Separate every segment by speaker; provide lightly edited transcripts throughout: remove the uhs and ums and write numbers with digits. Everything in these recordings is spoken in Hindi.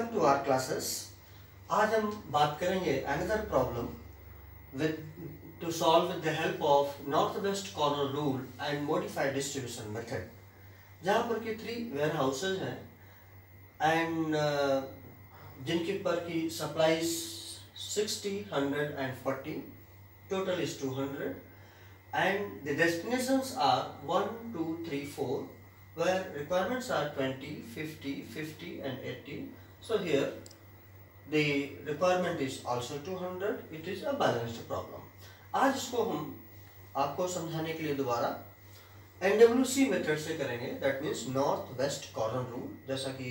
Speaker 1: Welcome to our classes. आज हम बात करेंगे another problem with two solve with the help of north west corner rule and modified distribution method, जहाँ पर कि 3 वेयर हाउसेज हैं एंड जिनके पर की supplies 60, 100 and 40, total is 200 and the destinations are 1, 2, 3, 4 where requirements are 20, 50, 50 and 80. So here the requirement is also 200. It is a balanced problem. आज इसको हम आपको समझाने के लिए दोबारा NWC मेथड से करेंगे, that means north west corner rule, जैसा कि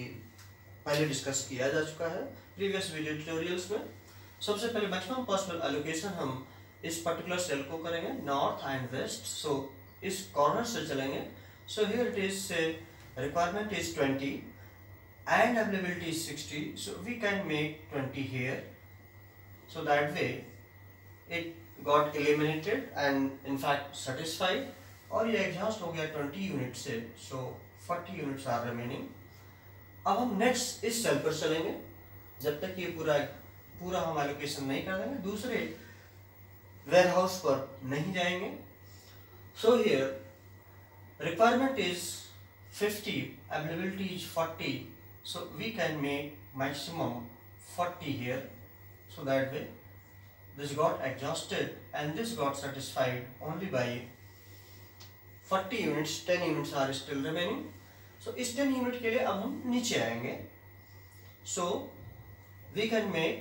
Speaker 1: पहले डिस्कस किया जा चुका है प्रीवियस वीडियो ट्यूटोरियल्स में। सबसे पहले मैक्सिमम पॉसिबल एलोकेशन हम इस पर्टिकुलर सेल को करेंगे नॉर्थ एंड वेस्ट, सो इस कॉर्नर से चलेंगे। So here it is requirement is 20 and availability is 60, so we can make 20 here, so that way it got eliminated and in fact satisfied, और ये एग्जॉस्ट हो गया 20 यूनिट से, so 40 यूनिट्स आर रिमेनिंग। अब हम नेक्स्ट इस सेल पर चलेंगे जब तक ये पूरा हम एलोकेशन नहीं कर देंगे, दूसरे वेयर हाउस पर नहीं जाएंगे। So here requirement is 50, availability is 40, so we can make maximum 40 here, so that way this got exhausted and this got satisfied only by 40 units, 10 units are still remaining। so इस 10 यूनिट के लिए अब हम नीचे आएंगे, so we can make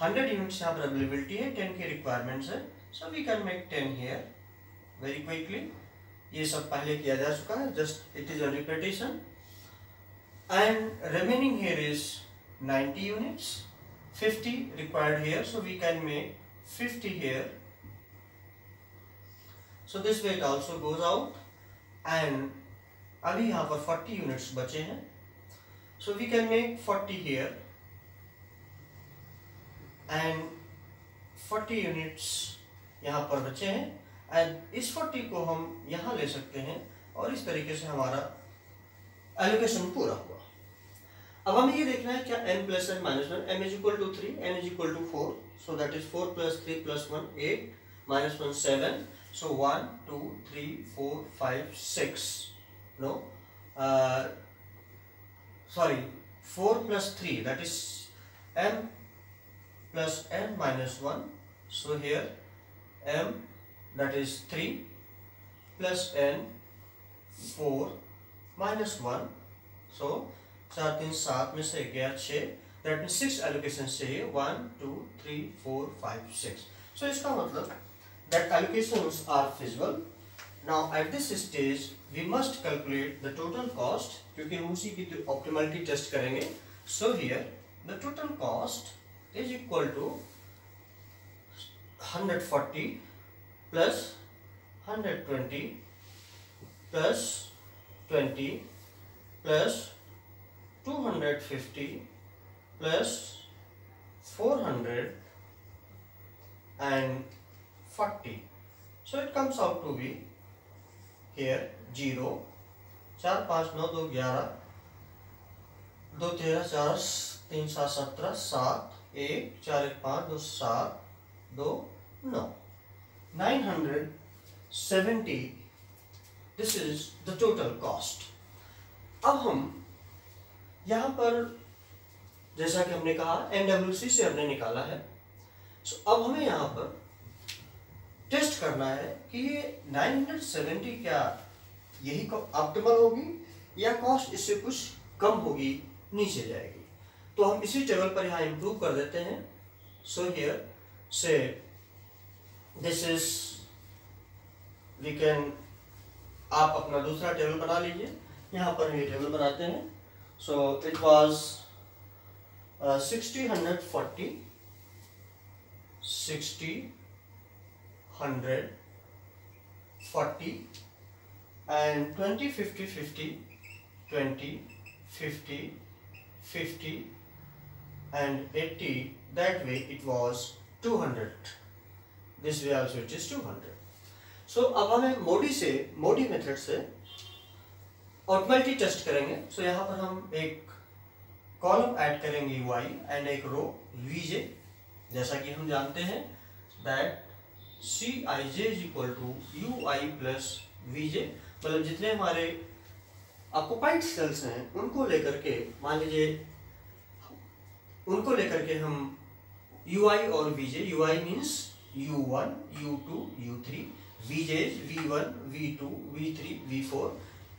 Speaker 1: 100 units यहाँ पर availability है, 10 की requirements है, so we can make 10 here very quickly। ये सब पहले किया जा चुका है, just it is a repetition and remaining here is 90 units, 50 required here, so we can make 50 here, so this way it also goes out and अभी यहाँ पर 40 units बचे हैं, so we can make 40 here and 40 units यहाँ पर बचे हैं एंड इस 40 को हम यहाँ ले सकते हैं और इस तरीके से हमारा एलोकेशन पूरा हुआ। अब हमें ये देखना है क्या n plus n minus 1, m is equal to 3, n is equal to 4, so that is 4 plus 3 plus 1 8 minus 1 7, so 1 2 3 4 5 6 no sorry 4 plus 3, that is m plus n minus 1, so here m that is 3 plus n 4 minus 1, so 4 3 7 में से 11 6, दैट मीन्स 6 एलोकेशन चाहिए, 1 2 3 4 5 6। सो इसका मतलब that allocations are feasible. Now at this stage we must calculate the total cost, क्योंकि हम उसी की ऑप्टिमलिटी टेस्ट करेंगे। So here the total cost is equal to 140 plus 120 plus 20 plus 250 plus 400 and 40, so it comes out to be here 0 4 5 9 2 11 2 13 4 3 7 17 7 1 4 1 5 2 7 2 9 970, this is the total cost। अब हम यहाँ पर जैसा कि हमने कहा NWC से हमने निकाला है, सो अब हमें यहाँ पर टेस्ट करना है कि ये 970 क्या यही ऑप्टिमल होगी या कॉस्ट इससे कुछ कम होगी, नीचे जाएगी। तो हम इसी टेबल पर यहाँ इंप्रूव कर देते हैं। सो हियर से दिस इज वी कैन, आप अपना दूसरा टेबल बना लीजिए। यहाँ पर ये टेबल बनाते हैं। So it was 60 140 60 100 40 and 20 50 50 20 50 50 and 80, that way it was 200, this way also it is 200। so अब हमें मोडी मेथड से ऑप्टिमलिटी टेस्ट करेंगे। सो यहाँ पर हम एक कॉलम ऐड करेंगे ui एंड एक रो vj, जैसा कि हम जानते हैं that Cij is equal to ui plus vj, मतलब जितने हमारे ऑक्युपाइड सेल्स हैं उनको लेकर के, मान लीजिए उनको लेकर के हम ui और vj, ui means u1 u2 u3, vj v1 v2 v3 v4,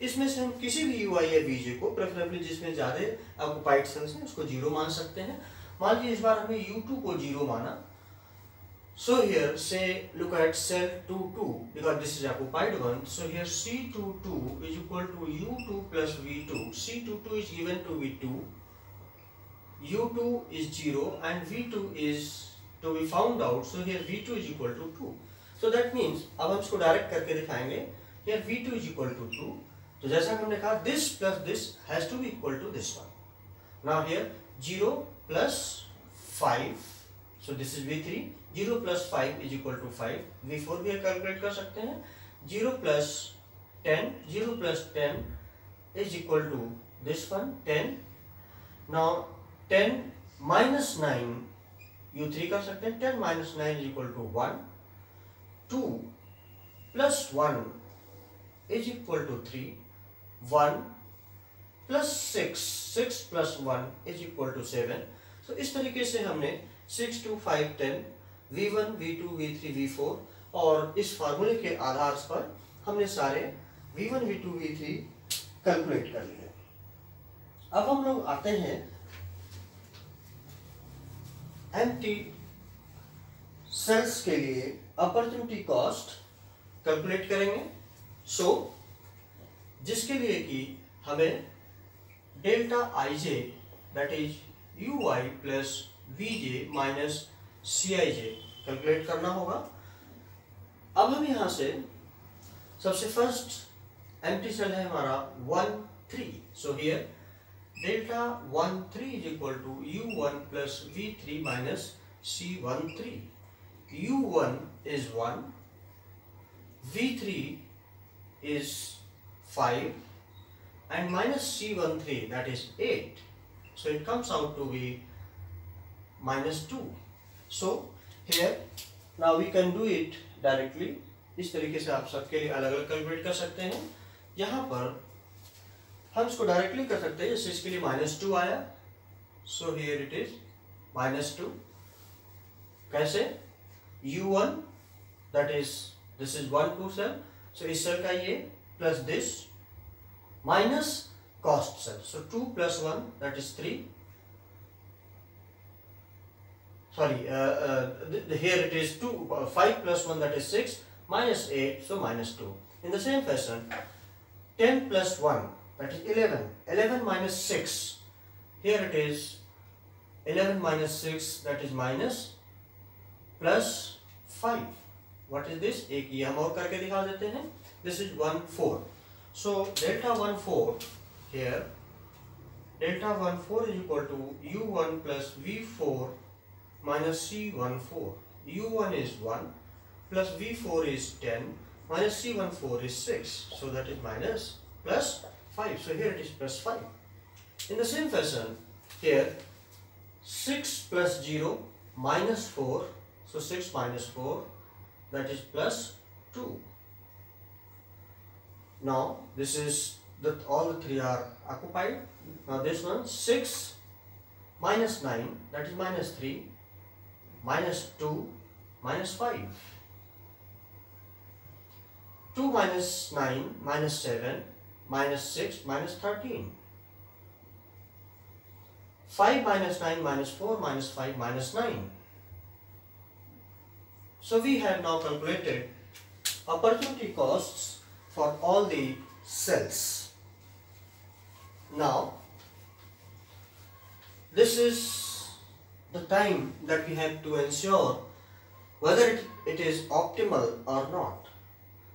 Speaker 1: इसमें से हम किसी भी ui या vj को प्रेफरेबली जिसमें ज़्यादा ऑक्युपाइड सेल्स हैं उसको 0 मान सकते हैं। मान लीजिए इस बार हमें u2 को 0 माना, so here say look at cell 22 because this is occupied one, so here C22 is equal to u2 plus v2, C22 is given to be 2, u2 is 0 and v2 is to be found out, so here v2 is equal to 2, so that means अब हम इसको डायरेक्ट करके दिखाएंगे, here v2 is equal to 2, तो जैसा हमने कहा this plus this has to be equal to this one, now here 0 plus 5, so this is v3, 0 plus 5 is equal to 5, v4 भी कैलकुलेट कर सकते हैं, 0 plus 10, 0 plus 10 is equal to this one 10, now 10 minus 9 u3 कर सकते हैं, 10 minus 9 is equal to 1, 2 plus 1 is equal to 3, 1 plus 6, 6 plus 1 is equal to 7, so इस तरीके से हमने 6 2 5 10 v1 v2 v3 v4 और इस फार्मूले के आधार पर हमने सारे v1 v2 v3 कैलकुलेट कर लिए। अब हम लोग आते हैं एम्प्टी सेल्स के लिए अपॉर्चुनिटी कॉस्ट कैलकुलेट करेंगे, सो जिसके लिए कि हमें delta ij that is ui plus vj minus cij calculate करना होगा। अब हम यहाँ से सबसे फर्स्ट एम्प्टी सेल है हमारा 1 3, so here delta 1 3 is equal to u1 plus v3 minus c13, u1 is 1, v3 is 5 and minus c13 that is 8, so it comes out to be minus 2, so here now we can do it directly, इस तरीके से आप सबके लिए अलग अलग कैलकुलेट कर सकते हैं। यहाँ पर हम इसको डायरेक्टली कर सकते हैं, जैसे इसके लिए -2 आया, सो हियर इट इज -2, कैसे u1 that is this is 1 2 cell, so इस सेल का ये plus this minus cost cell, so 2 plus 1 that is 3, sorry here it is 2 5 plus 1 that is 6 minus 8, so -2. In the same fashion 10 plus 1 that is 11, 11 minus 6, here it is 11 minus 6 that is minus plus 5, what is this, एक ये हम और करके दिखा देते हैं, this is 1 4, so delta 1 4 here, delta 1 4 is equal to u1 plus v4 minus c14, u1 is 1 plus v4 is 10 minus c14 is 6, so that is minus plus 5, so here it is plus 5. In the same fashion here 6 plus 0 minus 4, so 6 minus 4 that is plus 2. Now this is that all the three are occupied. Now this one 6 minus 9 that is minus 3, minus 2 minus 5, 2 minus 9 minus 7 minus 6 minus 13, 5 minus 9 minus 4 minus 5 minus 9. So we have now calculated opportunity costs for all the cells. Now this is the time that we have to ensure whether it is optimal or not.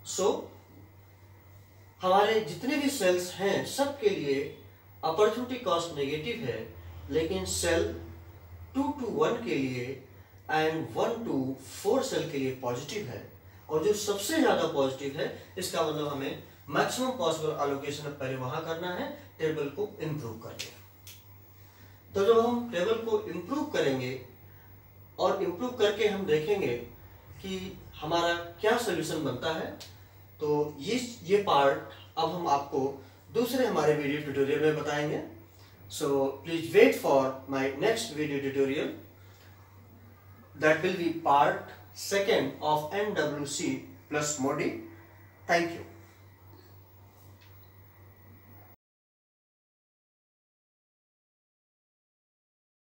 Speaker 1: So हमारे जितने भी सेल्स हैं सब के लिए अपॉर्चुनिटी कॉस्ट नेगेटिव है, लेकिन सेल 2 to 1 के लिए एंड 1 to 4 सेल के लिए पॉजिटिव है, और जो सबसे ज़्यादा पॉजिटिव है इसका मतलब हमें मैक्सिमम पॉसिबल एलोकेशन पहले वहाँ करना है, टेबल को इम्प्रूव करके। तो जब हम टेबल को इम्प्रूव करेंगे और इम्प्रूव करके हम देखेंगे कि हमारा क्या सोल्यूशन बनता है, तो ये पार्ट अब हम आपको दूसरे हमारे वीडियो ट्यूटोरियल में बताएंगे. So please wait for my next video tutorial. That will be part second of NWC plus MODI. Thank you.